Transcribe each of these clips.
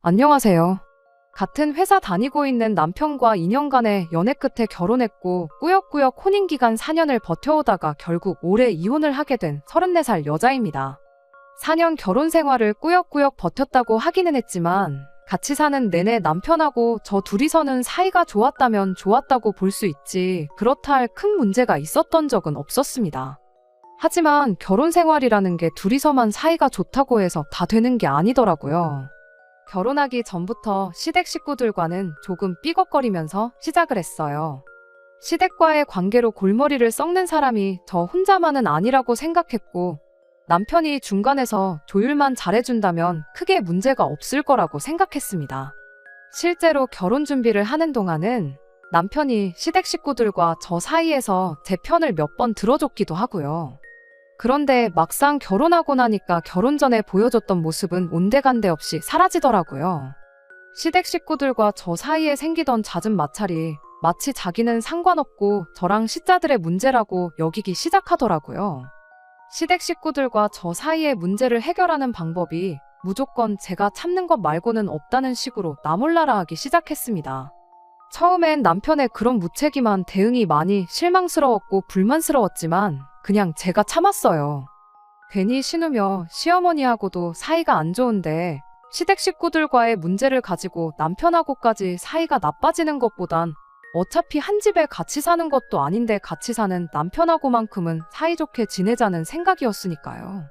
안녕하세요. 같은 회사 다니고 있는 남편과 2년간의 연애 끝에 결혼했고 꾸역꾸역 혼인기간 4년을 버텨오다가 결국 올해 이혼을 하게 된 34살 여자입니다. 4년 결혼 생활을 꾸역꾸역 버텼다고 하기는 했지만 같이 사는 내내 남편하고 저 둘이서는 사이가 좋았다면 좋았다고 볼 수 있지 그렇다 할 큰 문제가 있었던 적은 없었습니다. 하지만 결혼 생활이라는 게 둘이서만 사이가 좋다고 해서 다 되는 게 아니더라고요. 결혼하기 전부터 시댁 식구들과는 조금 삐걱거리면서 시작을 했어요. 시댁과의 관계로 골머리를 썩는 사람이 저 혼자만은 아니라고 생각했고 남편이 중간에서 조율만 잘해준다면 크게 문제가 없을 거라고 생각했습니다. 실제로 결혼 준비를 하는 동안은 남편이 시댁 식구들과 저 사이에서 제 편을 몇 번 들어줬기도 하고요. 그런데 막상 결혼하고 나니까 결혼 전에 보여줬던 모습은 온데간데 없이 사라지더라고요. 시댁 식구들과 저 사이에 생기던 잦은 마찰이 마치 자기는 상관없고 저랑 시자들의 문제라고 여기기 시작하더라고요. 시댁 식구들과 저 사이의 문제를 해결하는 방법이 무조건 제가 참는 것 말고는 없다는 식으로 나몰라라 하기 시작했습니다. 처음엔 남편의 그런 무책임한 대응이 많이 실망스러웠고 불만스러웠지만 그냥 제가 참았어요. 괜히 신우며 시어머니하고도 사이가 안 좋은데 시댁 식구들과의 문제를 가지고 남편하고까지 사이가 나빠지는 것보단 어차피 한 집에 같이 사는 것도 아닌데 같이 사는 남편하고만큼은 사이좋게 지내자는 생각이었으니까요.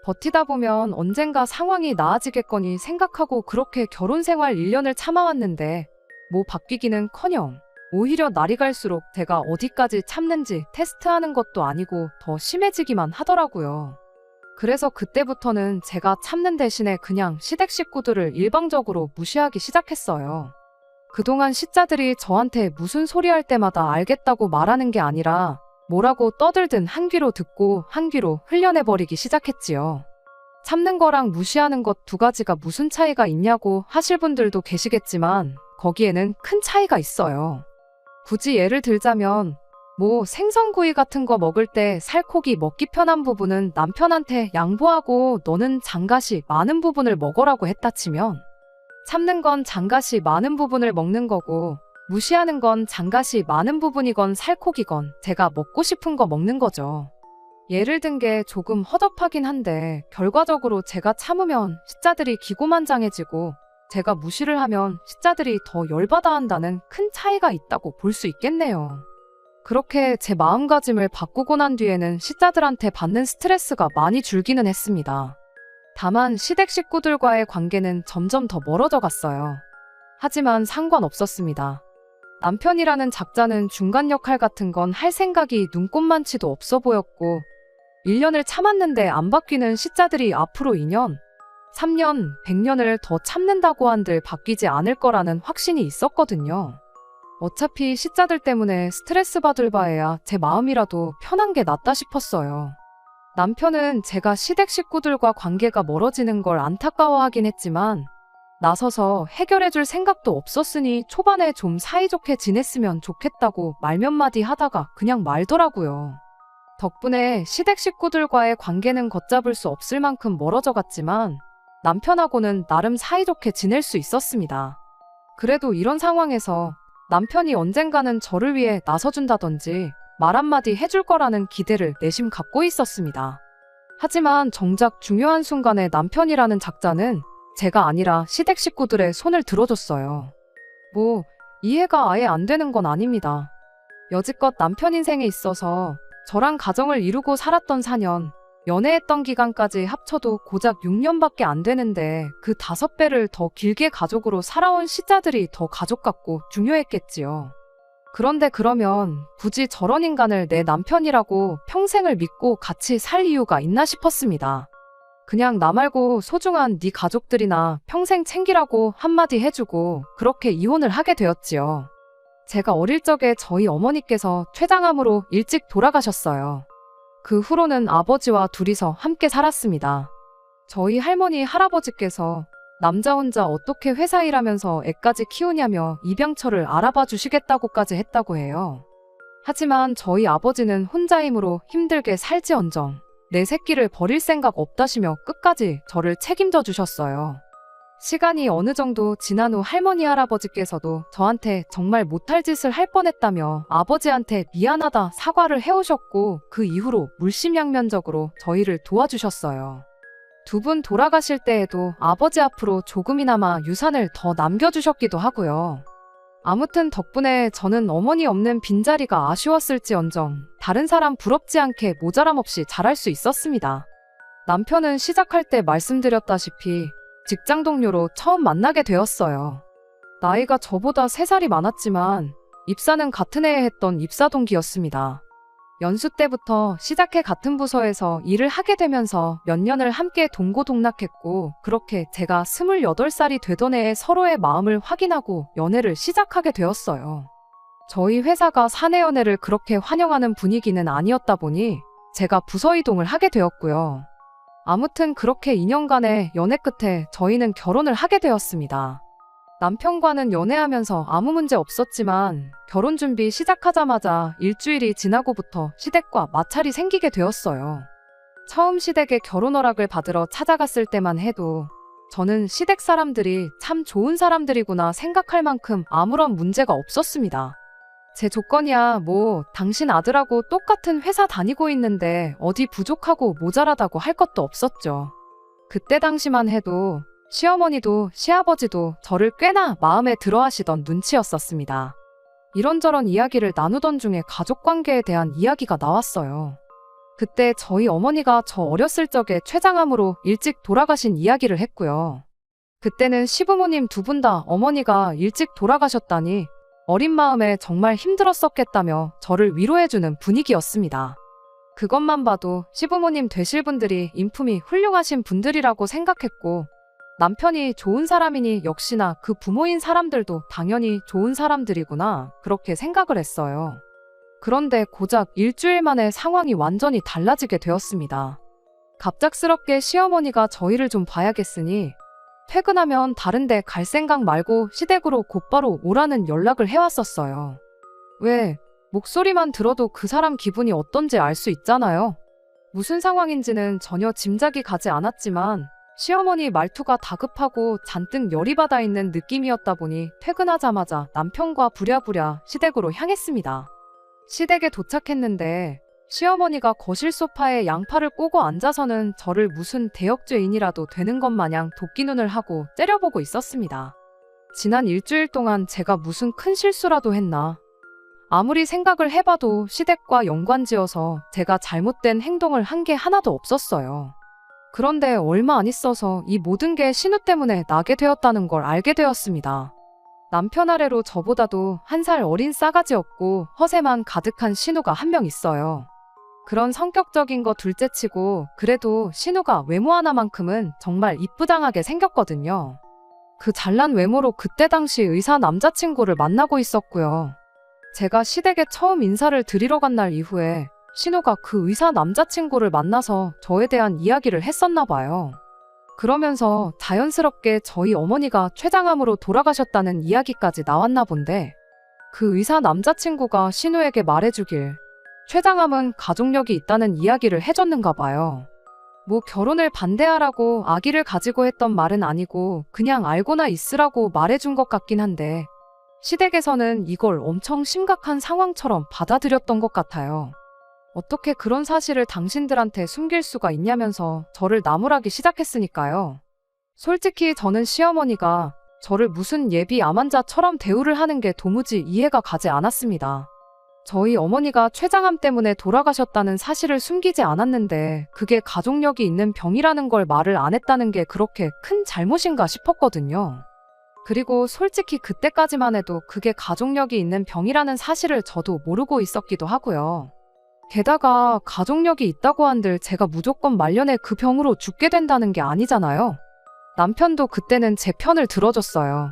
버티다 보면 언젠가 상황이 나아지겠거니 생각하고 그렇게 결혼 생활 1년을 참아왔는데 뭐 바뀌기는커녕 오히려 날이 갈수록 제가 어디까지 참는지 테스트하는 것도 아니고 더 심해지기만 하더라고요. 그래서 그때부터는 제가 참는 대신에 그냥 시댁 식구들을 일방적으로 무시하기 시작했어요. 그동안 시자들이 저한테 무슨 소리 할 때마다 알겠다고 말하는 게 아니라 뭐라고 떠들든 한 귀로 듣고 한 귀로 흘려내버리기 시작했지요. 참는 거랑 무시하는 것 두 가지가 무슨 차이가 있냐고 하실 분들도 계시겠지만 거기에는 큰 차이가 있어요. 굳이 예를 들자면 뭐 생선구이 같은 거 먹을 때 살코기 먹기 편한 부분은 남편한테 양보하고 너는 장갓이 많은 부분을 먹으라고 했다 치면 참는 건 장갓이 많은 부분을 먹는 거고 무시하는 건 장갓이 많은 부분이건 살코기건 제가 먹고 싶은 거 먹는 거죠. 예를 든 게 조금 허접하긴 한데 결과적으로 제가 참으면 시자들이 기고만장해지고 제가 무시를 하면 시자들이 더 열받아 한다는 큰 차이가 있다고 볼 수 있겠네요. 그렇게 제 마음가짐을 바꾸고 난 뒤에는 시자들한테 받는 스트레스가 많이 줄기는 했습니다. 다만 시댁 식구들과의 관계는 점점 더 멀어져 갔어요. 하지만 상관없었습니다. 남편이라는 작자는 중간 역할 같은 건 할 생각이 눈꼽만치도 없어 보였고 1년을 참았는데 안 바뀌는 시자들이 앞으로 2년, 3년, 100년을 더 참는다고 한들 바뀌지 않을 거라는 확신이 있었거든요. 어차피 시자들 때문에 스트레스 받을 바에야 제 마음이라도 편한 게 낫다 싶었어요. 남편은 제가 시댁 식구들과 관계가 멀어지는 걸 안타까워하긴 했지만 나서서 해결해줄 생각도 없었으니 초반에 좀 사이좋게 지냈으면 좋겠다고 말 몇 마디 하다가 그냥 말더라고요. 덕분에 시댁 식구들과의 관계는 걷잡을 수 없을 만큼 멀어져 갔지만 남편하고는 나름 사이좋게 지낼 수 있었습니다. 그래도 이런 상황에서 남편이 언젠가는 저를 위해 나서준다든지 말 한마디 해줄 거라는 기대를 내심 갖고 있었습니다. 하지만 정작 중요한 순간에 남편이라는 작자는 제가 아니라 시댁 식구들의 손을 들어줬어요. 뭐 이해가 아예 안 되는 건 아닙니다. 여지껏 남편 인생에 있어서 저랑 가정을 이루고 살았던 4년, 연애했던 기간까지 합쳐도 고작 6년밖에 안 되는데 그 5배를 더 길게 가족으로 살아온 시자들이 더 가족 같고 중요했겠지요. 그런데 그러면 굳이 저런 인간을 내 남편이라고 평생을 믿고 같이 살 이유가 있나 싶었습니다. 그냥 나 말고 소중한 네 가족들이나 평생 챙기라고 한마디 해주고 그렇게 이혼을 하게 되었지요. 제가 어릴 적에 저희 어머니께서 췌장암으로 일찍 돌아가셨어요. 그 후로는 아버지와 둘이서 함께 살았습니다. 저희 할머니 할아버지께서 남자 혼자 어떻게 회사 일하면서 애까지 키우냐며 입양처를 알아봐 주시겠다고까지 했다고 해요. 하지만 저희 아버지는 혼자이므로 힘들게 살지언정 내 새끼를 버릴 생각 없다시며 끝까지 저를 책임져 주셨어요. 시간이 어느 정도 지난 후 할머니 할아버지께서도 저한테 정말 못할 짓을 할 뻔했다며 아버지한테 미안하다 사과를 해오셨고 그 이후로 물심양면적으로 저희를 도와주셨어요. 두 분 돌아가실 때에도 아버지 앞으로 조금이나마 유산을 더 남겨주셨기도 하고요. 아무튼 덕분에 저는 어머니 없는 빈자리가 아쉬웠을지언정 다른 사람 부럽지 않게 모자람 없이 잘할 수 있었습니다. 남편은 시작할 때 말씀드렸다시피 직장 동료로 처음 만나게 되었어요. 나이가 저보다 3살이 많았지만 입사는 같은 해에 했던 입사 동기였습니다. 연수 때부터 시작해 같은 부서에서 일을 하게 되면서 몇 년을 함께 동고동락했고 그렇게 제가 28살이 되던 해에 서로의 마음을 확인하고 연애를 시작하게 되었어요. 저희 회사가 사내 연애를 그렇게 환영하는 분위기는 아니었다 보니 제가 부서 이동을 하게 되었고요. 아무튼 그렇게 2년간의 연애 끝에 저희는 결혼을 하게 되었습니다. 남편과는 연애하면서 아무 문제 없었지만 결혼 준비 시작하자마자 일주일이 지나고부터 시댁과 마찰이 생기게 되었어요. 처음 시댁에 결혼 허락을 받으러 찾아갔을 때만 해도 저는 시댁 사람들이 참 좋은 사람들이구나 생각할 만큼 아무런 문제가 없었습니다. 제 조건이야 뭐 당신 아들하고 똑같은 회사 다니고 있는데 어디 부족하고 모자라다고 할 것도 없었죠. 그때 당시만 해도 시어머니도 시아버지도 저를 꽤나 마음에 들어 하시던 눈치였었습니다. 이런저런 이야기를 나누던 중에 가족관계에 대한 이야기가 나왔어요. 그때 저희 어머니가 저 어렸을 적에 췌장암으로 일찍 돌아가신 이야기를 했고요. 그때는 시부모님 두 분 다 어머니가 일찍 돌아가셨다니 어린 마음에 정말 힘들었었겠다며 저를 위로해주는 분위기였습니다. 그것만 봐도 시부모님 되실 분들이 인품이 훌륭하신 분들이라고 생각했고 남편이 좋은 사람이니 역시나 그 부모인 사람들도 당연히 좋은 사람들이구나 그렇게 생각을 했어요. 그런데 고작 일주일 만에 상황이 완전히 달라지게 되었습니다. 갑작스럽게 시어머니가 저희를 좀 봐야겠으니 퇴근하면 다른 데 갈 생각 말고 시댁으로 곧바로 오라는 연락을 해왔었어요. 왜? 목소리만 들어도 그 사람 기분이 어떤지 알 수 있잖아요. 무슨 상황인지는 전혀 짐작이 가지 않았지만 시어머니 말투가 다급하고 잔뜩 열이 받아 있는 느낌이었다 보니 퇴근하자마자 남편과 부랴부랴 시댁으로 향했습니다. 시댁에 도착했는데 시어머니가 거실 소파에 양팔을 꼬고 앉아서는 저를 무슨 대역죄인이라도 되는 것 마냥 도끼눈을 하고 째려보고 있었습니다. 지난 일주일 동안 제가 무슨 큰 실수라도 했나? 아무리 생각을 해봐도 시댁과 연관지어서 제가 잘못된 행동을 한 게 하나도 없었어요. 그런데 얼마 안 있어서 이 모든 게 신우 때문에 나게 되었다는 걸 알게 되었습니다. 남편 아래로 저보다도 1살 어린 싸가지였고 허세만 가득한 신우가 한 명 있어요. 그런 성격적인 거 둘째치고 그래도 신우가 외모 하나만큼은 정말 이쁘장하게 생겼거든요. 그 잘난 외모로 그때 당시 의사 남자친구를 만나고 있었고요. 제가 시댁에 처음 인사를 드리러 간 날 이후에 신우가 그 의사 남자친구를 만나서 저에 대한 이야기를 했었나 봐요. 그러면서 자연스럽게 저희 어머니가 췌장암으로 돌아가셨다는 이야기까지 나왔나 본데 그 의사 남자친구가 신우에게 말해주길 췌장암은 가족력이 있다는 이야기를 해줬는가 봐요. 뭐 결혼을 반대하라고 아기를 가지고 했던 말은 아니고 그냥 알고나 있으라고 말해준 것 같긴 한데 시댁에서는 이걸 엄청 심각한 상황처럼 받아들였던 것 같아요. 어떻게 그런 사실을 당신들한테 숨길 수가 있냐면서 저를 나무라기 시작했으니까요. 솔직히 저는 시어머니가 저를 무슨 예비 암 환자처럼 대우를 하는 게 도무지 이해가 가지 않았습니다. 저희 어머니가 췌장암 때문에 돌아가셨다는 사실을 숨기지 않았는데 그게 가족력이 있는 병이라는 걸 말을 안 했다는 게 그렇게 큰 잘못인가 싶었거든요. 그리고 솔직히 그때까지만 해도 그게 가족력이 있는 병이라는 사실을 저도 모르고 있었기도 하고요. 게다가 가족력이 있다고 한들 제가 무조건 말년에 그 병으로 죽게 된다는 게 아니잖아요. 남편도 그때는 제 편을 들어줬어요.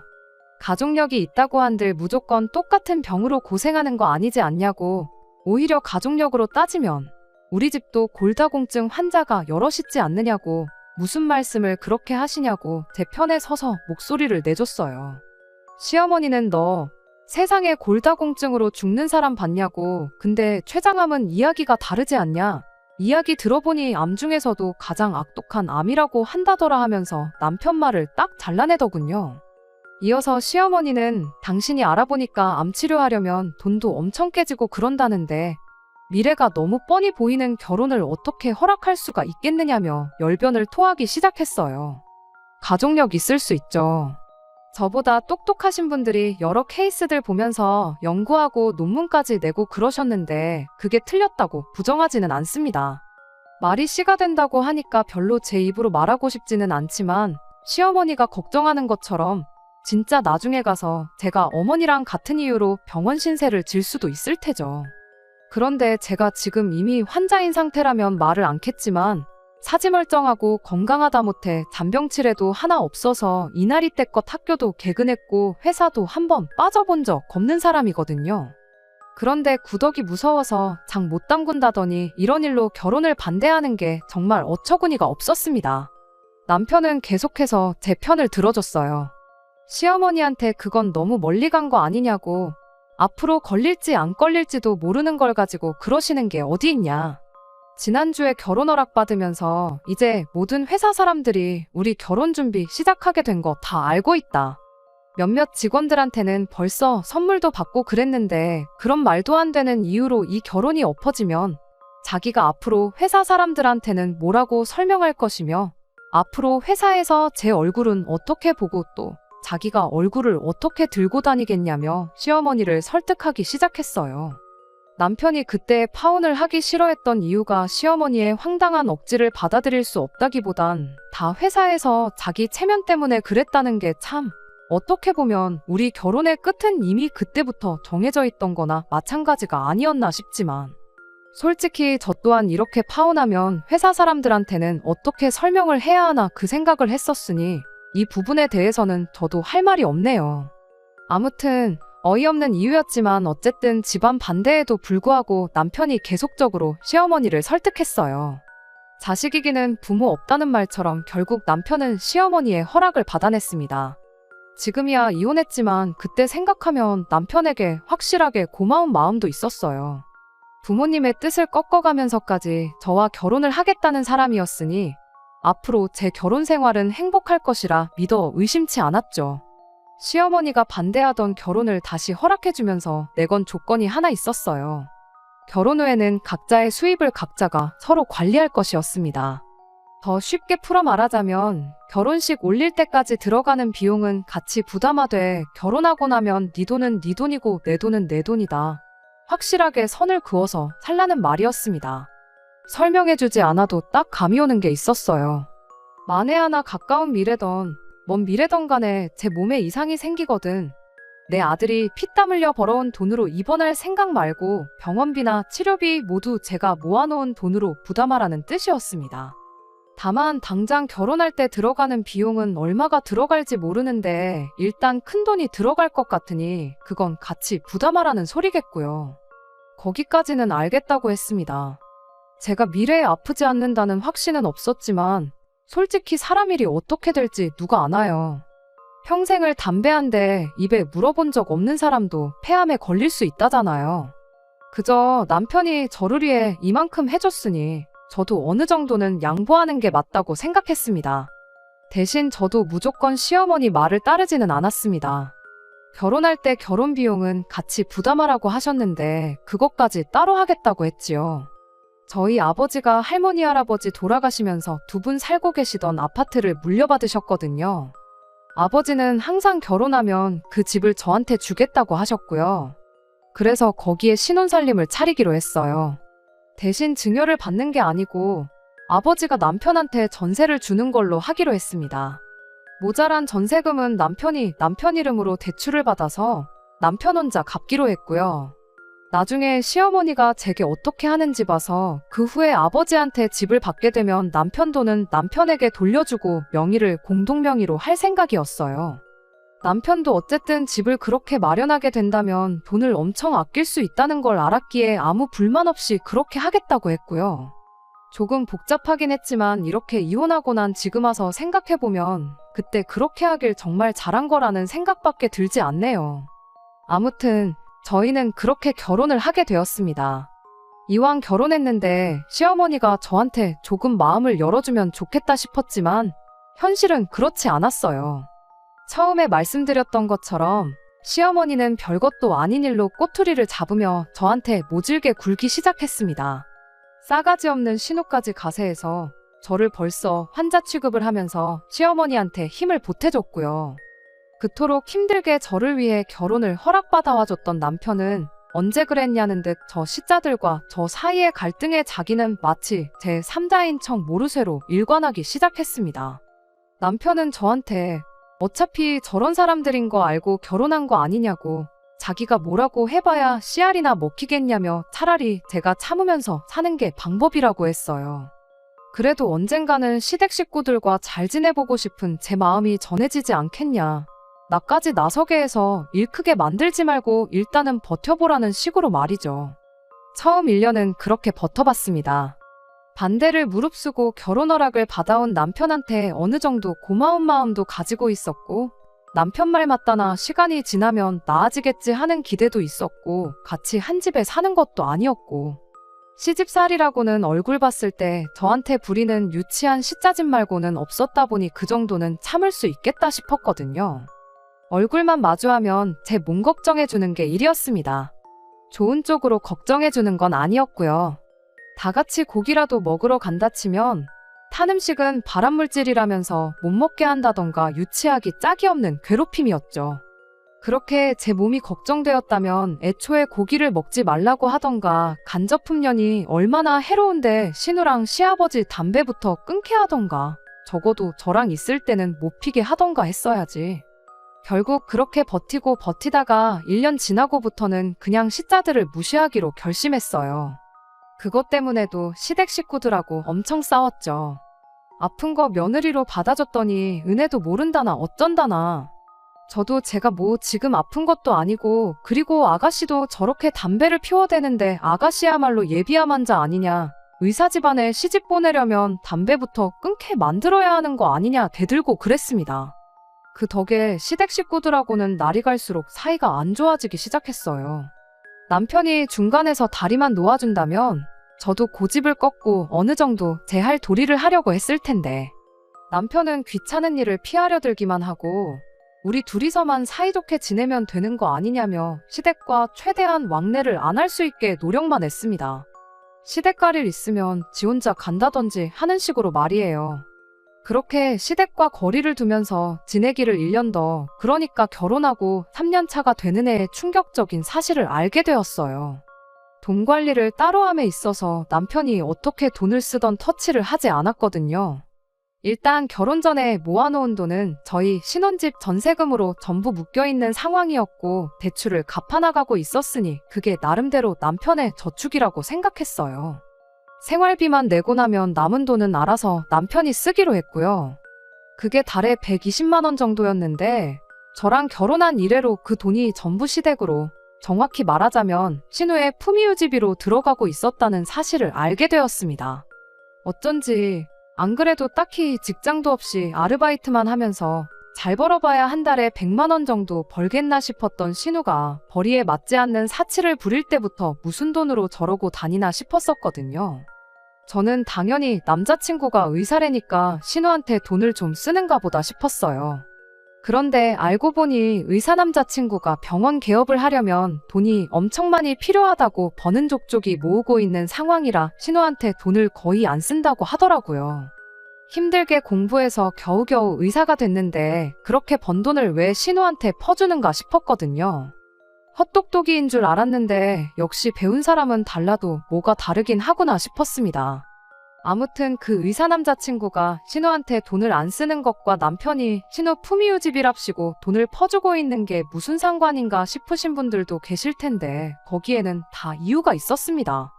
가족력이 있다고 한들 무조건 똑같은 병으로 고생하는 거 아니지 않냐고. 오히려 가족력으로 따지면 우리 집도 골다공증 환자가 여럿 있지 않느냐고 무슨 말씀을 그렇게 하시냐고 제 편에 서서 목소리를 내줬어요. 시어머니는 너 세상에 골다공증으로 죽는 사람 봤냐고. 근데 췌장암은 이야기가 다르지 않냐? 이야기 들어보니 암 중에서도 가장 악독한 암이라고 한다더라 하면서 남편 말을 딱 잘라내더군요. 이어서 시어머니는 당신이 알아보니까 암 치료하려면 돈도 엄청 깨지고 그런다는데 미래가 너무 뻔히 보이는 결혼을 어떻게 허락할 수가 있겠느냐며 열변을 토하기 시작했어요. 가족력 있을 수 있죠. 저보다 똑똑하신 분들이 여러 케이스들 보면서 연구하고 논문까지 내고 그러셨는데 그게 틀렸다고 부정하지는 않습니다. 말이 씨가 된다고 하니까 별로 제 입으로 말하고 싶지는 않지만 시어머니가 걱정하는 것처럼 진짜 나중에 가서 제가 어머니랑 같은 이유로 병원 신세를 질 수도 있을 테죠. 그런데 제가 지금 이미 환자인 상태라면 말을 않겠지만 사지멀쩡하고 건강하다 못해 잔병치레도 하나 없어서 이날이 때껏 학교도 개근했고 회사도 한번 빠져본 적 없는 사람이거든요. 그런데 구덕이 무서워서 장 못 담근다더니 이런 일로 결혼을 반대하는 게 정말 어처구니가 없었습니다. 남편은 계속해서 제 편을 들어줬어요. 시어머니한테 그건 너무 멀리 간 거 아니냐고, 앞으로 걸릴지 안 걸릴지도 모르는 걸 가지고 그러시는 게 어디 있냐. 지난주에 결혼 허락 받으면서 이제 모든 회사 사람들이 우리 결혼 준비 시작하게 된 거 다 알고 있다. 몇몇 직원들한테는 벌써 선물도 받고 그랬는데 그런 말도 안 되는 이유로 이 결혼이 엎어지면 자기가 앞으로 회사 사람들한테는 뭐라고 설명할 것이며 앞으로 회사에서 제 얼굴은 어떻게 보고 또 자기가 얼굴을 어떻게 들고 다니겠냐며 시어머니를 설득하기 시작했어요. 남편이 그때 파혼을 하기 싫어했던 이유가 시어머니의 황당한 억지를 받아들일 수 없다기보단 다 회사에서 자기 체면 때문에 그랬다는 게 참 어떻게 보면 우리 결혼의 끝은 이미 그때부터 정해져 있던 거나 마찬가지가 아니었나 싶지만 솔직히 저 또한 이렇게 파혼하면 회사 사람들한테는 어떻게 설명을 해야 하나 그 생각을 했었으니 이 부분에 대해서는 저도 할 말이 없네요. 아무튼 어이없는 이유였지만 어쨌든 집안 반대에도 불구하고 남편이 계속적으로 시어머니를 설득했어요. 자식이기는 부모 없다는 말처럼 결국 남편은 시어머니의 허락을 받아냈습니다. 지금이야 이혼했지만 그때 생각하면 남편에게 확실하게 고마운 마음도 있었어요. 부모님의 뜻을 꺾어가면서까지 저와 결혼을 하겠다는 사람이었으니 앞으로 제 결혼 생활은 행복할 것이라 믿어 의심치 않았죠. 시어머니가 반대하던 결혼을 다시 허락해주면서 내건 조건이 하나 있었어요. 결혼 후에는 각자의 수입을 각자가 서로 관리할 것이었습니다. 더 쉽게 풀어 말하자면 결혼식 올릴 때까지 들어가는 비용은 같이 부담하되 결혼하고 나면 네 돈은 네 돈이고 내 돈은 내 돈이다. 확실하게 선을 그어서 살라는 말이었습니다. 설명해주지 않아도 딱 감이 오는 게 있었어요. 만에 하나 가까운 미래던 먼 미래던 간에 제 몸에 이상이 생기거든. 내 아들이 피땀 흘려 벌어온 돈으로 입원할 생각 말고 병원비나 치료비 모두 제가 모아놓은 돈으로 부담하라는 뜻이었습니다. 다만 당장 결혼할 때 들어가는 비용은 얼마가 들어갈지 모르는데 일단 큰 돈이 들어갈 것 같으니 그건 같이 부담하라는 소리겠고요. 거기까지는 알겠다고 했습니다. 제가 미래에 아프지 않는다는 확신은 없었지만 솔직히 사람 일이 어떻게 될지 누가 아나요. 평생을 담배 한 대 입에 물어본 적 없는 사람도 폐암에 걸릴 수 있다잖아요. 그저 남편이 저를 위해 이만큼 해줬으니 저도 어느 정도는 양보하는 게 맞다고 생각했습니다. 대신 저도 무조건 시어머니 말을 따르지는 않았습니다. 결혼할 때 결혼 비용은 같이 부담하라고 하셨는데 그것까지 따로 하겠다고 했지요. 저희 아버지가 할머니 할아버지 돌아가시면서 두 분 살고 계시던 아파트를 물려받으셨거든요. 아버지는 항상 결혼하면 그 집을 저한테 주겠다고 하셨고요. 그래서 거기에 신혼살림을 차리기로 했어요. 대신 증여를 받는 게 아니고 아버지가 남편한테 전세를 주는 걸로 하기로 했습니다. 모자란 전세금은 남편이 남편 이름으로 대출을 받아서 남편 혼자 갚기로 했고요. 나중에 시어머니가 제게 어떻게 하는지 봐서 그 후에 아버지한테 집을 받게 되면 남편 돈은 남편에게 돌려주고 명의를 공동명의로 할 생각이었어요. 남편도 어쨌든 집을 그렇게 마련하게 된다면 돈을 엄청 아낄 수 있다는 걸 알았기에 아무 불만 없이 그렇게 하겠다고 했고요. 조금 복잡하긴 했지만 이렇게 이혼하고 난 지금 와서 생각해보면 그때 그렇게 하길 정말 잘한 거라는 생각밖에 들지 않네요. 아무튼 저희는 그렇게 결혼을 하게 되었습니다. 이왕 결혼했는데 시어머니가 저한테 조금 마음을 열어주면 좋겠다 싶었지만 현실은 그렇지 않았어요. 처음에 말씀드렸던 것처럼 시어머니는 별것도 아닌 일로 꼬투리를 잡으며 저한테 모질게 굴기 시작했습니다. 싸가지 없는 신우까지 가세해서 저를 벌써 환자 취급을 하면서 시어머니한테 힘을 보태줬고요. 그토록 힘들게 저를 위해 결혼을 허락받아와줬던 남편은 언제 그랬냐는 듯 저 시자들과 저 사이의 갈등에 자기는 마치 제 3자인 척 모르쇠로 일관하기 시작했습니다. 남편은 저한테 어차피 저런 사람들인 거 알고 결혼한 거 아니냐고, 자기가 뭐라고 해봐야 씨알이나 먹히겠냐며 차라리 제가 참으면서 사는 게 방법이라고 했어요. 그래도 언젠가는 시댁 식구들과 잘 지내보고 싶은 제 마음이 전해지지 않겠냐. 나까지 나서게 해서 일 크게 만들지 말고 일단은 버텨보라는 식으로 말이죠. 처음 1년은 그렇게 버텨봤습니다. 반대를 무릅쓰고 결혼 허락을 받아온 남편한테 어느 정도 고마운 마음도 가지고 있었고, 남편 말 맞다나 시간이 지나면 나아지겠지 하는 기대도 있었고, 같이 한 집에 사는 것도 아니었고, 시집살이라고는 얼굴 봤을 때 저한테 부리는 유치한 시짜짐 말고는 없었다 보니 그 정도는 참을 수 있겠다 싶었거든요. 얼굴만 마주하면 제 몸 걱정해주는 게 일이었습니다. 좋은 쪽으로 걱정해주는 건 아니었고요. 다 같이 고기라도 먹으러 간다 치면 탄 음식은 발암물질이라면서 못 먹게 한다던가 유치하기 짝이 없는 괴롭힘이었죠. 그렇게 제 몸이 걱정되었다면 애초에 고기를 먹지 말라고 하던가, 간접훈련이 얼마나 해로운데 신우랑 시아버지 담배부터 끊게 하던가, 적어도 저랑 있을 때는 못 피게 하던가 했어야지. 결국 그렇게 버티고 버티다가 1년 지나고부터는 그냥 시자들을 무시하기로 결심했어요. 그것 때문에도 시댁 식구들하고 엄청 싸웠죠. 아픈 거 며느리로 받아줬더니 은혜도 모른다나 어쩐다나. 저도 제가 뭐 지금 아픈 것도 아니고, 그리고 아가씨도 저렇게 담배를 피워대는데 아가씨야말로 예비암환자 아니냐. 의사 집안에 시집 보내려면 담배부터 끊게 만들어야 하는 거 아니냐 대들고 그랬습니다. 그 덕에 시댁 식구들하고는 날이 갈수록 사이가 안 좋아지기 시작했어요. 남편이 중간에서 다리만 놓아준다면 저도 고집을 꺾고 어느 정도 제 할 도리를 하려고 했을 텐데, 남편은 귀찮은 일을 피하려 들기만 하고 우리 둘이서만 사이좋게 지내면 되는 거 아니냐며 시댁과 최대한 왕래를 안 할 수 있게 노력만 했습니다. 시댁 갈 일 있으면 지 혼자 간다던지 하는 식으로 말이에요. 그렇게 시댁과 거리를 두면서 지내기를 1년 더, 그러니까 결혼하고 3년 차가 되는 해에 충격적인 사실을 알게 되었어요. 돈 관리를 따로 함에 있어서 남편이 어떻게 돈을 쓰던 터치를 하지 않았거든요. 일단 결혼 전에 모아놓은 돈은 저희 신혼집 전세금으로 전부 묶여있는 상황이었고, 대출을 갚아나가고 있었으니 그게 나름대로 남편의 저축이라고 생각했어요. 생활비만 내고 나면 남은 돈은 알아서 남편이 쓰기로 했고요. 그게 달에 120만 원 정도였는데 저랑 결혼한 이래로 그 돈이 전부 시댁으로, 정확히 말하자면 신우의 품위유지비로 들어가고 있었다는 사실을 알게 되었습니다. 어쩐지 안 그래도 딱히 직장도 없이 아르바이트만 하면서 잘 벌어봐야 한 달에 100만 원 정도 벌겠나 싶었던 신우가 벌이에 맞지 않는 사치를 부릴 때부터 무슨 돈으로 저러고 다니나 싶었었거든요. 저는 당연히 남자친구가 의사래니까 신우한테 돈을 좀 쓰는가 보다 싶었어요. 그런데 알고 보니 의사 남자친구가 병원 개업을 하려면 돈이 엄청 많이 필요하다고 버는 족족이 모으고 있는 상황이라 신우한테 돈을 거의 안 쓴다고 하더라고요. 힘들게 공부해서 겨우겨우 의사가 됐는데 그렇게 번 돈을 왜 신우한테 퍼주는가 싶었거든요. 헛똑똑이인 줄 알았는데 역시 배운 사람은 달라도 뭐가 다르긴 하구나 싶었습니다. 아무튼 그 의사 남자친구가 신우한테 돈을 안 쓰는 것과 남편이 신우 품위유지비랍시고 돈을 퍼주고 있는 게 무슨 상관인가 싶으신 분들도 계실 텐데, 거기에는 다 이유가 있었습니다.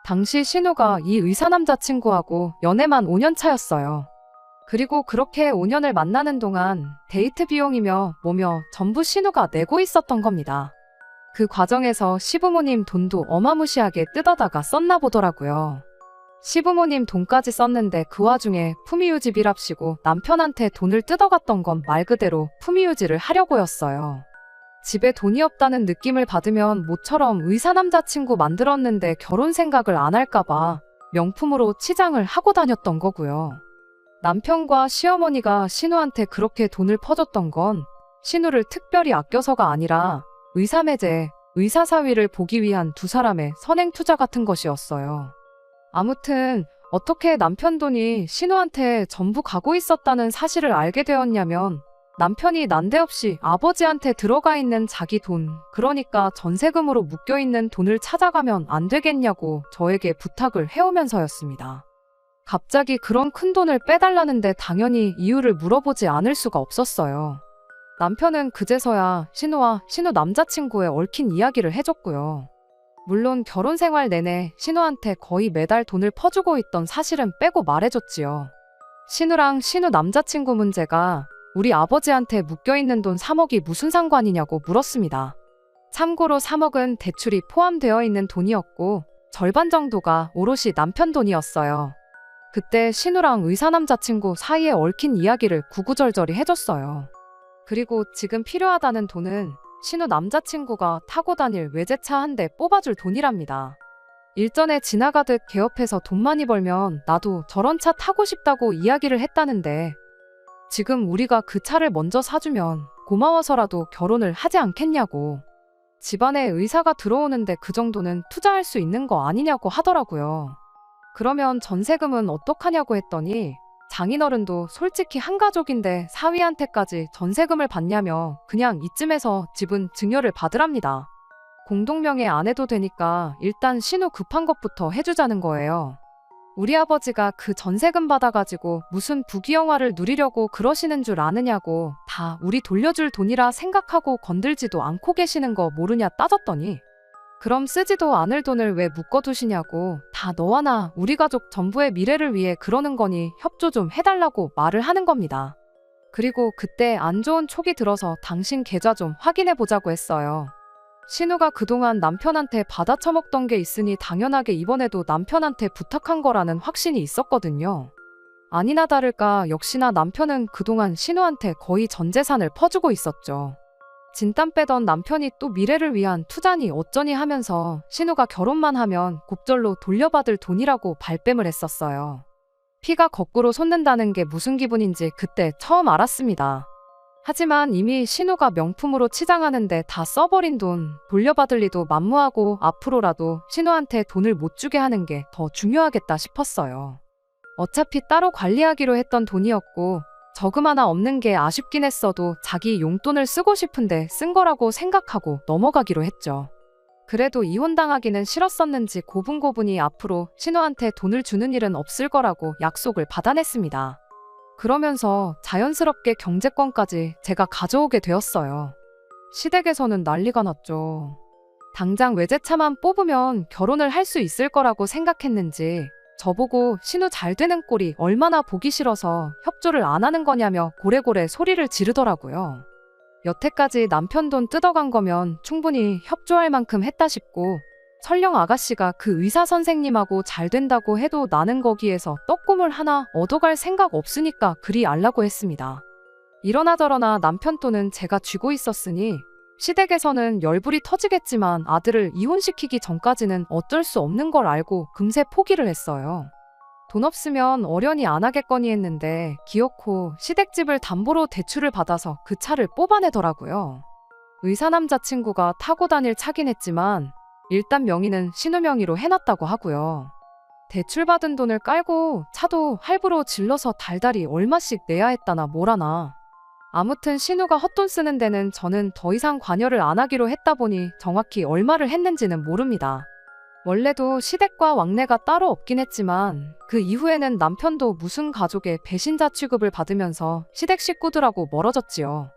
당시 신우가 이 의사 남자친구하고 연애만 5년 차였어요. 그리고 그렇게 5년을 만나는 동안 데이트 비용이며 뭐며 전부 신우가 내고 있었던 겁니다. 그 과정에서 시부모님 돈도 어마무시하게 뜯어다가 썼나 보더라고요. 시부모님 돈까지 썼는데 그 와중에 품위유지비랍시고 남편한테 돈을 뜯어갔던 건 말 그대로 품위유지를 하려고였어요. 집에 돈이 없다는 느낌을 받으면 모처럼 의사 남자친구 만들었는데 결혼 생각을 안 할까봐 명품으로 치장을 하고 다녔던 거고요. 남편과 시어머니가 신우한테 그렇게 돈을 퍼줬던 건 신우를 특별히 아껴서가 아니라 의사매제, 의사사위를 보기 위한 두 사람의 선행투자 같은 것이었어요. 아무튼 어떻게 남편 돈이 신우한테 전부 가고 있었다는 사실을 알게 되었냐면 남편이 난데없이 아버지한테 들어가 있는 자기 돈, 그러니까 전세금으로 묶여있는 돈을 찾아가면 안 되겠냐고 저에게 부탁을 해오면서였습니다. 갑자기 그런 큰 돈을 빼달라는데 당연히 이유를 물어보지 않을 수가 없었어요. 남편은 그제서야 신우와 신우 남자친구의 얽힌 이야기를 해줬고요. 물론 결혼 생활 내내 신우한테 거의 매달 돈을 퍼주고 있던 사실은 빼고 말해줬지요. 신우랑 신우 남자친구 문제가 우리 아버지한테 묶여있는 돈 3억이 무슨 상관이냐고 물었습니다. 참고로 3억은 대출이 포함되어 있는 돈이었고 절반 정도가 오롯이 남편 돈이었어요. 그때 신우랑 의사 남자친구 사이에 얽힌 이야기를 구구절절히 해줬어요. 그리고 지금 필요하다는 돈은 신우 남자친구가 타고 다닐 외제차 한 대 뽑아줄 돈이랍니다. 일전에 지나가듯 개업해서 돈 많이 벌면 나도 저런 차 타고 싶다고 이야기를 했다는데 지금 우리가 그 차를 먼저 사주면 고마워서라도 결혼을 하지 않겠냐고. 집안에 의사가 들어오는데 그 정도는 투자할 수 있는 거 아니냐고 하더라고요. 그러면 전세금은 어떡하냐고 했더니 장인어른도 솔직히 한 가족인데 사위한테까지 전세금을 받냐며 그냥 이쯤에서 집은 증여를 받으랍니다. 공동명의 안 해도 되니까 일단 신우 급한 것부터 해주자는 거예요. 우리 아버지가 그 전세금 받아가지고 무슨 부귀영화를 누리려고 그러시는 줄 아느냐고, 다 우리 돌려줄 돈이라 생각하고 건들지도 않고 계시는 거 모르냐 따졌더니 그럼 쓰지도 않을 돈을 왜 묶어두시냐고, 다 너와 나 우리 가족 전부의 미래를 위해 그러는 거니 협조 좀 해달라고 말을 하는 겁니다. 그리고 그때 안 좋은 촉이 들어서 당신 계좌 좀 확인해보자고 했어요. 신우가 그동안 남편한테 받아 처먹던 게 있으니 당연하게 이번에도 남편한테 부탁한 거라는 확신이 있었거든요. 아니나 다를까 역시나 남편은 그동안 신우한테 거의 전 재산을 퍼주고 있었죠. 진땀 빼던 남편이 또 미래를 위한 투자니 어쩌니 하면서 신우가 결혼만 하면 곱절로 돌려받을 돈이라고 발뺌을 했었어요. 피가 거꾸로 솟는다는 게 무슨 기분인지 그때 처음 알았습니다. 하지만 이미 신우가 명품으로 치장하는데 다 써버린 돈 돌려받을 리도 만무하고 앞으로라도 신우한테 돈을 못 주게 하는 게 더 중요하겠다 싶었어요. 어차피 따로 관리하기로 했던 돈이었고 저금 하나 없는 게 아쉽긴 했어도 자기 용돈을 쓰고 싶은데 쓴 거라고 생각하고 넘어가기로 했죠. 그래도 이혼당하기는 싫었었는지 고분고분이 앞으로 신우한테 돈을 주는 일은 없을 거라고 약속을 받아냈습니다. 그러면서 자연스럽게 경제권까지 제가 가져오게 되었어요. 시댁에서는 난리가 났죠. 당장 외제차만 뽑으면 결혼을 할 수 있을 거라고 생각했는지 저보고 신우 잘 되는 꼴이 얼마나 보기 싫어서 협조를 안 하는 거냐며 고래고래 소리를 지르더라고요. 여태까지 남편 돈 뜯어간 거면 충분히 협조할 만큼 했다 싶고 설령 아가씨가 그 의사 선생님하고 잘 된다고 해도 나는 거기에서 떡고물 하나 얻어갈 생각 없으니까 그리 알라고 했습니다. 이러나 저러나 남편 돈은 제가 쥐고 있었으니 시댁에서는 열불이 터지겠지만 아들을 이혼시키기 전까지는 어쩔 수 없는 걸 알고 금세 포기를 했어요. 돈 없으면 어련히 안 하겠거니 했는데 기어코 시댁집을 담보로 대출을 받아서 그 차를 뽑아내더라고요. 의사 남자친구가 타고 다닐 차긴 했지만 일단 명의는 신우 명의로 해놨다고 하고요. 대출받은 돈을 깔고 차도 할부로 질러서 달달이 얼마씩 내야 했다나 뭐라나. 아무튼 신우가 헛돈 쓰는 데는 저는 더 이상 관여를 안 하기로 했다 보니 정확히 얼마를 했는지는 모릅니다. 원래도 시댁과 왕래가 따로 없긴 했지만 그 이후에는 남편도 무슨 가족의 배신자 취급을 받으면서 시댁 식구들하고 멀어졌지요.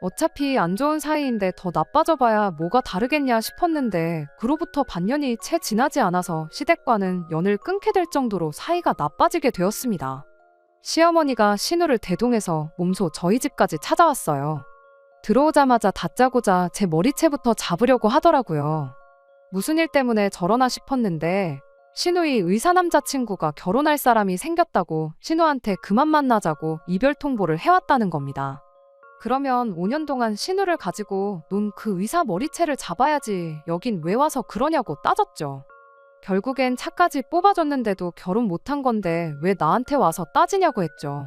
어차피 안 좋은 사이인데 더 나빠져봐야 뭐가 다르겠냐 싶었는데 그로부터 반년이 채 지나지 않아서 시댁과는 연을 끊게 될 정도로 사이가 나빠지게 되었습니다. 시어머니가 신우를 대동해서 몸소 저희 집까지 찾아왔어요. 들어오자마자 다짜고짜 제 머리채부터 잡으려고 하더라고요. 무슨 일 때문에 저러나 싶었는데 신우의 의사 남자친구가 결혼할 사람이 생겼다고 신우한테 그만 만나자고 이별 통보를 해왔다는 겁니다. 그러면 5년 동안 신우를 가지고 논 그 의사 머리채를 잡아야지 여긴 왜 와서 그러냐고 따졌죠. 결국엔 차까지 뽑아줬는데도 결혼 못한 건데 왜 나한테 와서 따지냐고 했죠.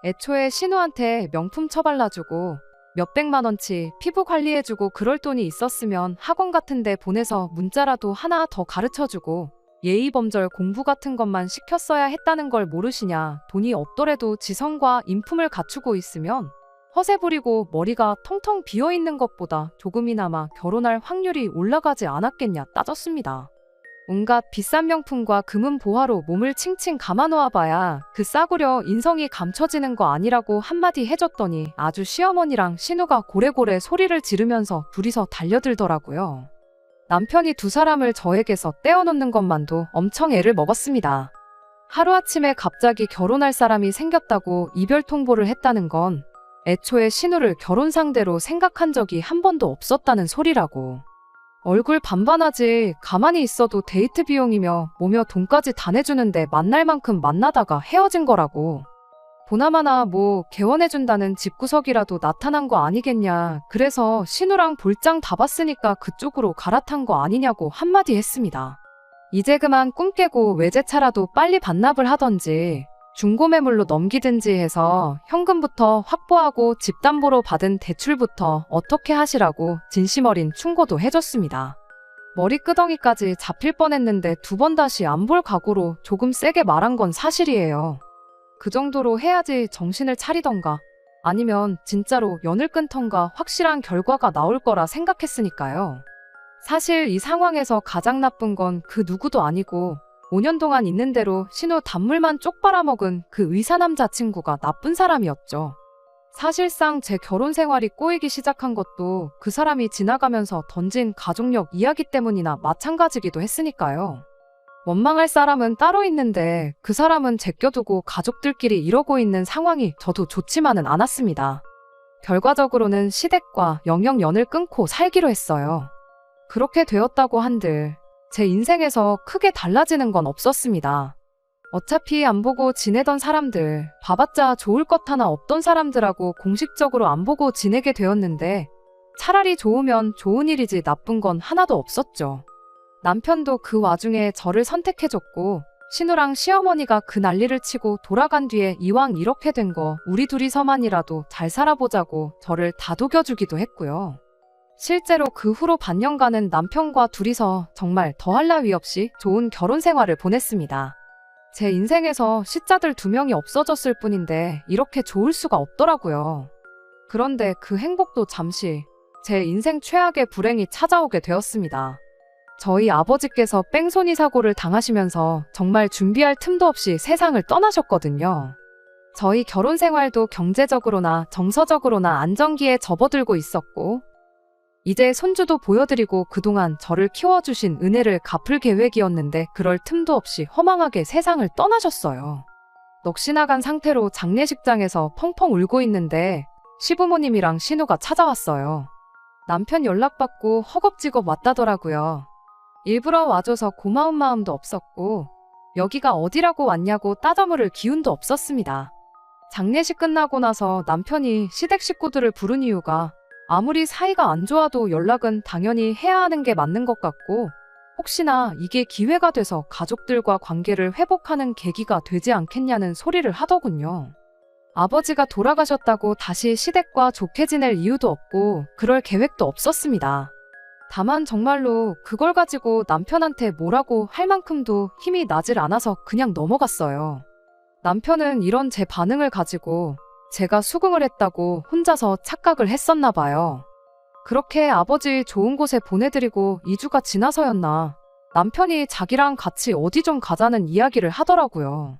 애초에 신우한테 명품 처발라주고 몇백만 원치 피부 관리해주고 그럴 돈이 있었으면 학원 같은 데 보내서 문자라도 하나 더 가르쳐주고 예의범절 공부 같은 것만 시켰어야 했다는 걸 모르시냐. 돈이 없더라도 지성과 인품을 갖추고 있으면 허세 부리고 머리가 텅텅 비어있는 것보다 조금이나마 결혼할 확률이 올라가지 않았겠냐 따졌습니다. 온갖 비싼 명품과 금은 보화로 몸을 칭칭 감아놓아봐야 그 싸구려 인성이 감춰지는 거 아니라고 한마디 해줬더니 아주 시어머니랑 신우가 고래고래 소리를 지르면서 둘이서 달려들더라고요. 남편이 두 사람을 저에게서 떼어놓는 것만도 엄청 애를 먹었습니다. 하루아침에 갑자기 결혼할 사람이 생겼다고 이별 통보를 했다는 건 애초에 신우를 결혼 상대로 생각한 적이 한 번도 없었다는 소리라고. 얼굴 반반하지 가만히 있어도 데이트 비용이며 뭐며 돈까지 다 내주는데 만날 만큼 만나다가 헤어진 거라고. 보나마나 뭐 개원해준다는 집구석이라도 나타난 거 아니겠냐. 그래서 신우랑 볼장 다 봤으니까 그쪽으로 갈아탄 거 아니냐고 한마디 했습니다. 이제 그만 꿈 깨고 외제차라도 빨리 반납을 하던지 중고매물로 넘기든지 해서 현금부터 확보하고 집담보로 받은 대출부터 어떻게 하시라고 진심 어린 충고도 해줬습니다. 머리끄덩이까지 잡힐 뻔했는데 두 번 다시 안 볼 각오로 조금 세게 말한 건 사실이에요. 그 정도로 해야지 정신을 차리던가 아니면 진짜로 연을 끊던가 확실한 결과가 나올 거라 생각했으니까요. 사실 이 상황에서 가장 나쁜 건 그 누구도 아니고 5년 동안 있는 대로 신우 단물만 쪽 빨아먹은 그 의사 남자친구가 나쁜 사람이었죠. 사실상 제 결혼 생활이 꼬이기 시작한 것도 그 사람이 지나가면서 던진 가족력 이야기 때문이나 마찬가지기도 했으니까요. 원망할 사람은 따로 있는데 그 사람은 제껴두고 가족들끼리 이러고 있는 상황이 저도 좋지만은 않았습니다. 결과적으로는 시댁과 영영 연을 끊고 살기로 했어요. 그렇게 되었다고 한들 제 인생에서 크게 달라지는 건 없었습니다. 어차피 안 보고 지내던 사람들, 봐봤자 좋을 것 하나 없던 사람들하고 공식적으로 안 보고 지내게 되었는데 차라리 좋으면 좋은 일이지 나쁜 건 하나도 없었죠. 남편도 그 와중에 저를 선택해줬고 신우랑 시어머니가 그 난리를 치고 돌아간 뒤에 이왕 이렇게 된 거 우리 둘이서만이라도 잘 살아보자고 저를 다독여주기도 했고요. 실제로 그 후로 반년간은 남편과 둘이서 정말 더할 나위 없이 좋은 결혼 생활을 보냈습니다. 제 인생에서 시자들 2명이 없어졌을 뿐인데 이렇게 좋을 수가 없더라고요. 그런데 그 행복도 잠시 제 인생 최악의 불행이 찾아오게 되었습니다. 저희 아버지께서 뺑소니 사고를 당하시면서 정말 준비할 틈도 없이 세상을 떠나셨거든요. 저희 결혼 생활도 경제적으로나 정서적으로나 안정기에 접어들고 있었고 이제 손주도 보여드리고 그동안 저를 키워주신 은혜를 갚을 계획이었는데 그럴 틈도 없이 허망하게 세상을 떠나셨어요. 넋이 나간 상태로 장례식장에서 펑펑 울고 있는데 시부모님이랑 신우가 찾아왔어요. 남편 연락받고 허겁지겁 왔다더라고요. 일부러 와줘서 고마운 마음도 없었고 여기가 어디라고 왔냐고 따져물을 기운도 없었습니다. 장례식 끝나고 나서 남편이 시댁 식구들을 부른 이유가 아무리 사이가 안 좋아도 연락은 당연히 해야 하는 게 맞는 것 같고 혹시나 이게 기회가 돼서 가족들과 관계를 회복하는 계기가 되지 않겠냐는 소리를 하더군요. 아버지가 돌아가셨다고 다시 시댁과 좋게 지낼 이유도 없고 그럴 계획도 없었습니다. 다만 정말로 그걸 가지고 남편한테 뭐라고 할 만큼도 힘이 나질 않아서 그냥 넘어갔어요. 남편은 이런 제 반응을 가지고 제가 수긍을 했다고 혼자서 착각을 했었나 봐요. 그렇게 아버지 좋은 곳에 보내드리고 2주가 지나서였나 남편이 자기랑 같이 어디 좀 가자는 이야기를 하더라고요.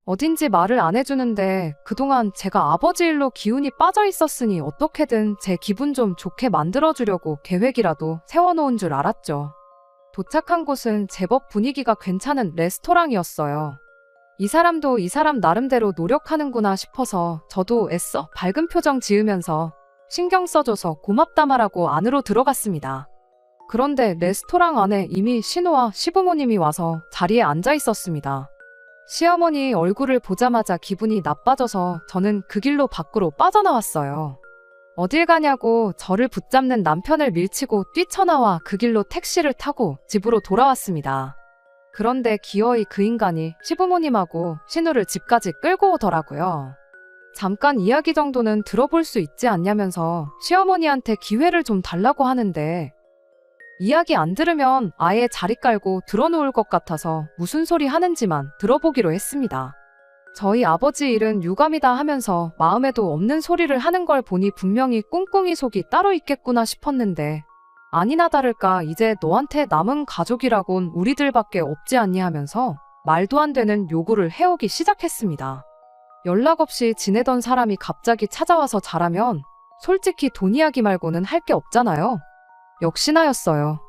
어딘지 말을 안 해주는데 그동안 제가 아버지 일로 기운이 빠져 있었으니 어떻게든 제 기분 좀 좋게 만들어주려고 계획이라도 세워놓은 줄 알았죠. 도착한 곳은 제법 분위기가 괜찮은 레스토랑이었어요. 이 사람도 이 사람 나름대로 노력하는구나 싶어서 저도 애써 밝은 표정 지으면서 신경 써줘서 고맙다 말하고 안으로 들어갔습니다. 그런데 레스토랑 안에 이미 신우와 시부모님이 와서 자리에 앉아 있었습니다. 시어머니 얼굴을 보자마자 기분이 나빠져서 저는 그 길로 밖으로 빠져나왔어요. 어딜 가냐고 저를 붙잡는 남편을 밀치고 뛰쳐나와 그 길로 택시를 타고 집으로 돌아왔습니다. 그런데 기어이 그 인간이 시부모님하고 신우를 집까지 끌고 오더라고요. 잠깐 이야기 정도는 들어볼 수 있지 않냐면서 시어머니한테 기회를 좀 달라고 하는데 이야기 안 들으면 아예 자리 깔고 들어놓을 것 같아서 무슨 소리 하는지만 들어보기로 했습니다. 저희 아버지 일은 유감이다 하면서 마음에도 없는 소리를 하는 걸 보니 분명히 꿍꿍이 속이 따로 있겠구나 싶었는데 아니나 다를까 이제 너한테 남은 가족이라곤 우리들밖에 없지 않니 하면서 말도 안 되는 요구를 해오기 시작했습니다. 연락 없이 지내던 사람이 갑자기 찾아와서 잘하면 솔직히 돈 이야기 말고는 할 게 없잖아요. 역시나였어요.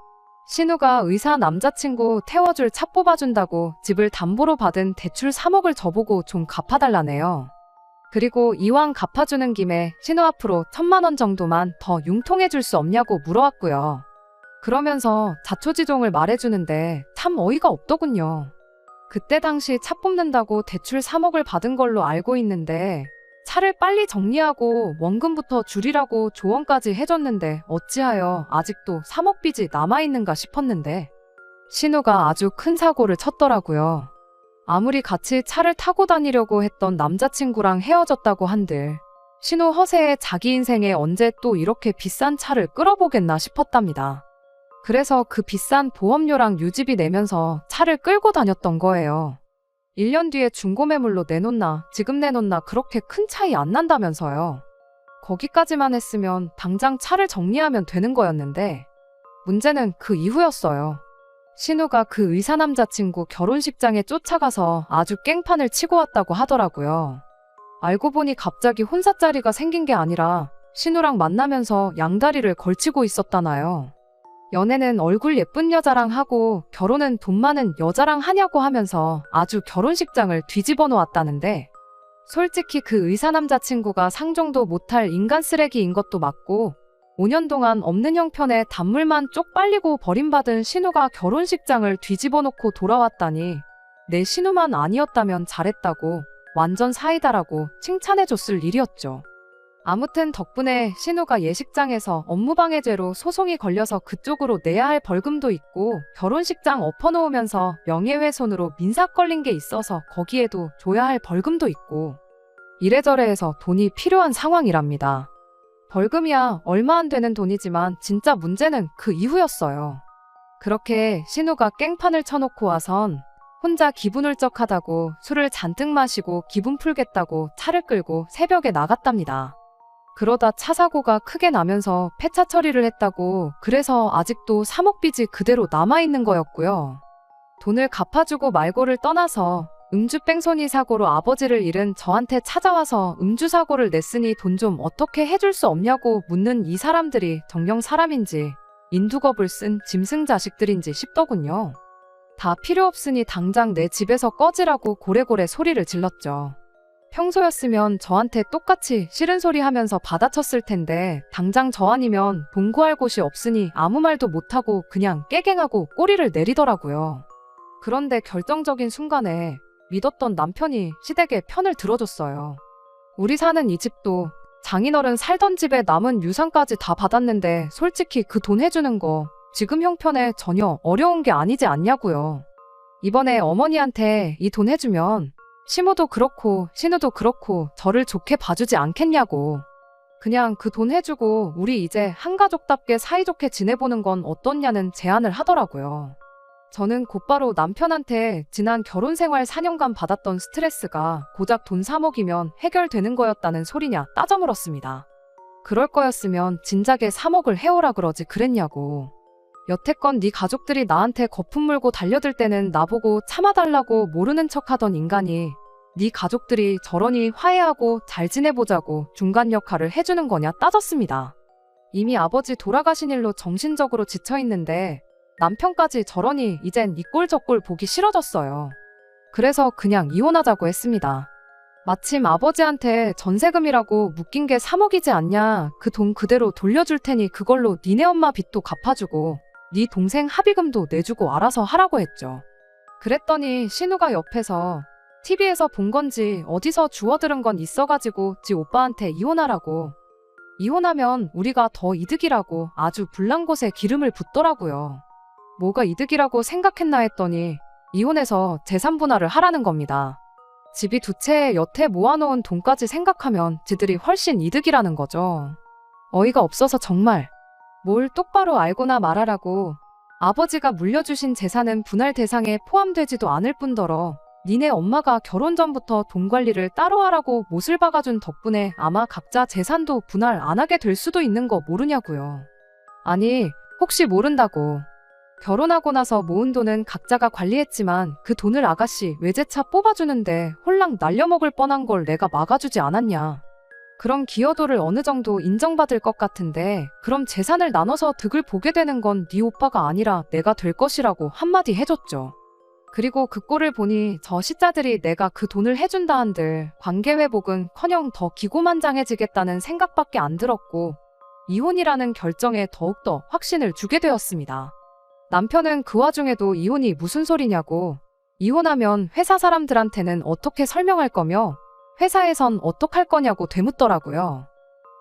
신우가 의사 남자친구 태워줄 차 뽑아준다고 집을 담보로 받은 대출 3억을 저보고 좀 갚아달라네요. 그리고 이왕 갚아주는 김에 신우 앞으로 1,000만 원 정도만 더 융통해줄 수 없냐고 물어왔고요. 그러면서 자초지종을 말해주는데 참 어이가 없더군요. 그때 당시 차 뽑는다고 대출 3억을 받은 걸로 알고 있는데 차를 빨리 정리하고 원금부터 줄이라고 조언까지 해줬는데 어찌하여 아직도 3억 빚이 남아있는가 싶었는데 신우가 아주 큰 사고를 쳤더라고요. 아무리 같이 차를 타고 다니려고 했던 남자친구랑 헤어졌다고 한들 신우 허세에 자기 인생에 언제 또 이렇게 비싼 차를 끌어보겠나 싶었답니다. 그래서 그 비싼 보험료랑 유지비 내면서 차를 끌고 다녔던 거예요. 1년 뒤에 중고매물로 내놓나 지금 내놓나 그렇게 큰 차이 안 난다면서요. 거기까지만 했으면 당장 차를 정리하면 되는 거였는데 문제는 그 이후였어요. 신우가 그 의사 남자친구 결혼식장에 쫓아가서 아주 깽판을 치고 왔다고 하더라고요. 알고 보니 갑자기 혼사자리가 생긴 게 아니라 신우랑 만나면서 양다리를 걸치고 있었다나요. 연애는 얼굴 예쁜 여자랑 하고 결혼은 돈 많은 여자랑 하냐고 하면서 아주 결혼식장을 뒤집어 놓았다는데 솔직히 그 의사 남자친구가 상종도 못할 인간 쓰레기인 것도 맞고 5년 동안 없는 형편에 단물만 쪽 빨리고 버림받은 신우가 결혼식장을 뒤집어 놓고 돌아왔다니 내 신우만 아니었다면 잘했다고 완전 사이다라고 칭찬해줬을 일이었죠. 아무튼 덕분에 신우가 예식장에서 업무방해죄로 소송이 걸려서 그쪽으로 내야 할 벌금도 있고 결혼식장 엎어놓으면서 명예훼손으로 민사 걸린 게 있어서 거기에도 줘야 할 벌금도 있고 이래저래 해서 돈이 필요한 상황이랍니다. 벌금이야 얼마 안 되는 돈이지만 진짜 문제는 그 이후였어요. 그렇게 신우가 깽판을 쳐놓고 와선 혼자 기분 울적하다고 술을 잔뜩 마시고 기분 풀겠다고 차를 끌고 새벽에 나갔답니다. 그러다 차 사고가 크게 나면서 폐차 처리를 했다고 그래서 아직도 3억 빚이 그대로 남아있는 거였고요. 돈을 갚아주고 말고를 떠나서 음주 뺑소니 사고로 아버지를 잃은 저한테 찾아와서 음주 사고를 냈으니 돈 좀 어떻게 해줄 수 없냐고 묻는 이 사람들이 정녕 사람인지 인두겁을 쓴 짐승 자식들인지 싶더군요. 다 필요 없으니 당장 내 집에서 꺼지라고 고래고래 소리를 질렀죠. 평소였으면 저한테 똑같이 싫은 소리 하면서 받아쳤을 텐데 당장 저 아니면 동거할 곳이 없으니 아무 말도 못하고 그냥 깨갱하고 꼬리를 내리더라고요. 그런데 결정적인 순간에 믿었던 남편이 시댁의 편을 들어줬어요. 우리 사는 이 집도 장인어른 살던 집에 남은 유산까지 다 받았는데 솔직히 그 돈 해주는 거 지금 형편에 전혀 어려운 게 아니지 않냐고요. 이번에 어머니한테 이 돈 해주면 시모도 그렇고 신우도 그렇고 저를 좋게 봐주지 않겠냐고. 그냥 그 돈 해주고 우리 이제 한 가족답게 사이좋게 지내보는 건 어떻냐는 제안을 하더라고요. 저는 곧바로 남편한테 지난 결혼생활 4년간 받았던 스트레스가 고작 돈 3억이면 해결되는 거였다는 소리냐 따져 물었습니다. 그럴 거였으면 진작에 3억을 해오라 그러지 그랬냐고. 여태껏 네 가족들이 나한테 거품 물고 달려들 때는 나보고 참아달라고 모르는 척하던 인간이 네 가족들이 저러니 화해하고 잘 지내보자고 중간 역할을 해주는 거냐 따졌습니다. 이미 아버지 돌아가신 일로 정신적으로 지쳐있는데 남편까지 저러니 이젠 이 꼴 저 꼴 보기 싫어졌어요. 그래서 그냥 이혼하자고 했습니다. 마침 아버지한테 전세금이라고 묶인 게 3억이지 않냐. 그 돈 그대로 돌려줄 테니 그걸로 니네 엄마 빚도 갚아주고 네 동생 합의금도 내주고 알아서 하라고 했죠. 그랬더니 신우가 옆에서 TV에서 본 건지 어디서 주워들은 건 있어가지고 지 오빠한테 이혼하라고. 이혼하면 우리가 더 이득이라고 아주 불난곳에 기름을 붓더라고요. 뭐가 이득이라고 생각했나 했더니 이혼해서 재산 분할을 하라는 겁니다. 집이 두 채에 여태 모아놓은 돈까지 생각하면 지들이 훨씬 이득이라는 거죠. 어이가 없어서 정말. 뭘 똑바로 알고나 말하라고. 아버지가 물려주신 재산은 분할 대상에 포함되지도 않을 뿐더러 니네 엄마가 결혼 전부터 돈 관리를 따로 하라고 못을 박아준 덕분에 아마 각자 재산도 분할 안 하게 될 수도 있는 거 모르냐고요. 아니, 혹시 모른다고. 결혼하고 나서 모은 돈은 각자가 관리했지만 그 돈을 아가씨 외제차 뽑아주는데 홀랑 날려먹을 뻔한 걸 내가 막아주지 않았냐. 그럼 기여도를 어느 정도 인정받을 것 같은데 그럼 재산을 나눠서 득을 보게 되는 건 네 오빠가 아니라 내가 될 것이라고 한마디 해줬죠. 그리고 그 꼴을 보니 저 시자들이 내가 그 돈을 해준다 한들 관계회복은커녕 더 기고만장해지겠다는 생각밖에 안 들었고 이혼이라는 결정에 더욱더 확신을 주게 되었습니다. 남편은 그 와중에도 이혼이 무슨 소리냐고, 이혼하면 회사 사람들한테는 어떻게 설명할 거며 회사에선 어떡할 거냐고 되묻더라고요.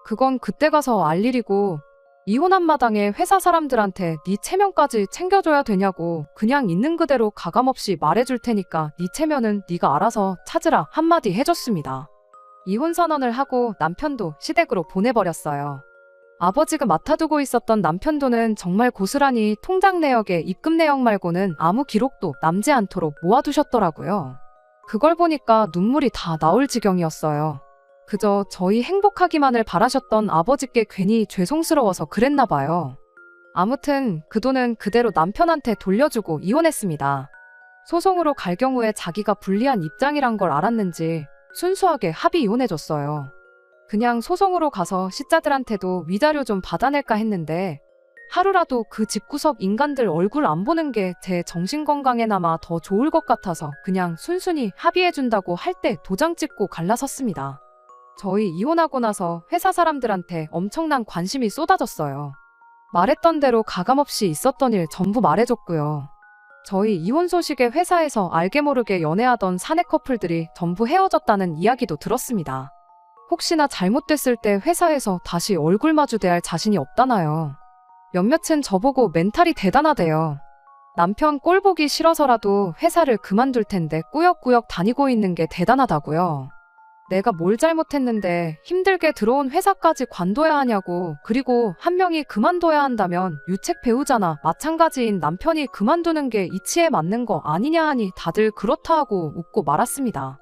그건 그때 가서 알 일이고 이혼한 마당에 회사 사람들한테 네 체면까지 챙겨줘야 되냐고 그냥 있는 그대로 가감없이 말해줄 테니까 네 체면은 네가 알아서 찾으라 한마디 해줬습니다. 이혼 선언을 하고 남편도 시댁으로 보내버렸어요. 아버지가 맡아두고 있었던 남편 돈은 정말 고스란히 통장 내역에 입금 내역 말고는 아무 기록도 남지 않도록 모아두셨더라고요. 그걸 보니까 눈물이 다 나올 지경이었어요. 그저 저희 행복하기만을 바라셨던 아버지께 괜히 죄송스러워서 그랬나 봐요. 아무튼 그 돈은 그대로 남편한테 돌려주고 이혼했습니다. 소송으로 갈 경우에 자기가 불리한 입장이란 걸 알았는지 순수하게 합의 이혼해줬어요. 그냥 소송으로 가서 시자들한테도 위자료 좀 받아낼까 했는데 하루라도 그 집구석 인간들 얼굴 안 보는 게 제 정신건강에나마 더 좋을 것 같아서 그냥 순순히 합의해준다고 할 때 도장 찍고 갈라섰습니다. 저희 이혼하고 나서 회사 사람들한테 엄청난 관심이 쏟아졌어요. 말했던 대로 가감없이 있었던 일 전부 말해줬고요. 저희 이혼 소식에 회사에서 알게 모르게 연애하던 사내 커플들이 전부 헤어졌다는 이야기도 들었습니다. 혹시나 잘못됐을 때 회사에서 다시 얼굴 마주 대할 자신이 없다나요. 몇몇은 저보고 멘탈이 대단하대요. 남편 꼴 보기 싫어서라도 회사를 그만둘 텐데 꾸역꾸역 다니고 있는 게 대단하다고요. 내가 뭘 잘못했는데 힘들게 들어온 회사까지 관둬야 하냐고. 그리고 한 명이 그만둬야 한다면 유책 배우자나 마찬가지인 남편이 그만두는 게 이치에 맞는 거 아니냐 하니 다들 그렇다 하고 웃고 말았습니다.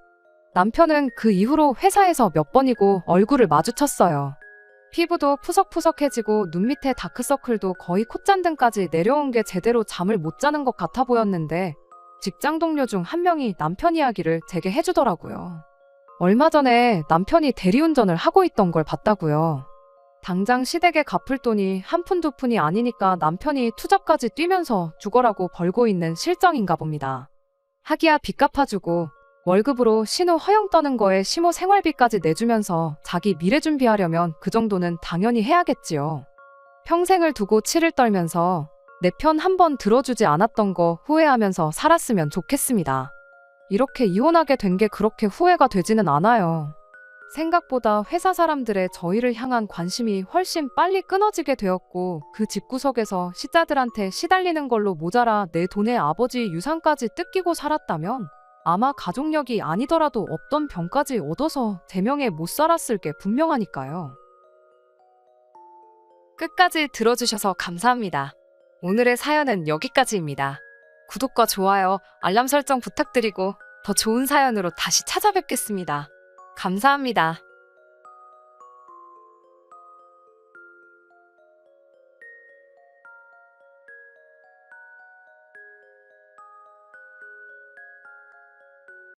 남편은 그 이후로 회사에서 몇 번이고 얼굴을 마주쳤어요. 피부도 푸석푸석해지고 눈 밑에 다크서클도 거의 콧잔등까지 내려온 게 제대로 잠을 못 자는 것 같아 보였는데 직장 동료 중 한 명이 남편 이야기를 제게 해주더라고요. 얼마 전에 남편이 대리운전을 하고 있던 걸 봤다고요. 당장 시댁에 갚을 돈이 한 푼 두 푼이 아니니까 남편이 투잡까지 뛰면서 죽어라고 벌고 있는 실정인가 봅니다. 하기야 빚 갚아주고 월급으로 신호 허용 떠는 거에 시모 생활비까지 내주면서 자기 미래 준비하려면 그 정도는 당연히 해야겠지요. 평생을 두고 치를 떨면서 내 편 한 번 들어주지 않았던 거 후회하면서 살았으면 좋겠습니다. 이렇게 이혼하게 된 게 그렇게 후회가 되지는 않아요. 생각보다 회사 사람들의 저희를 향한 관심이 훨씬 빨리 끊어지게 되었고 그 집구석에서 시자들한테 시달리는 걸로 모자라 내 돈에 아버지 유산까지 뜯기고 살았다면 아마 가족력이 아니더라도 없던 병까지 얻어서 제명에 못 살았을 게 분명하니까요. 끝까지 들어주셔서 감사합니다. 오늘의 사연은 여기까지입니다. 구독과 좋아요, 알람 설정 부탁드리고 더 좋은 사연으로 다시 찾아뵙겠습니다. 감사합니다.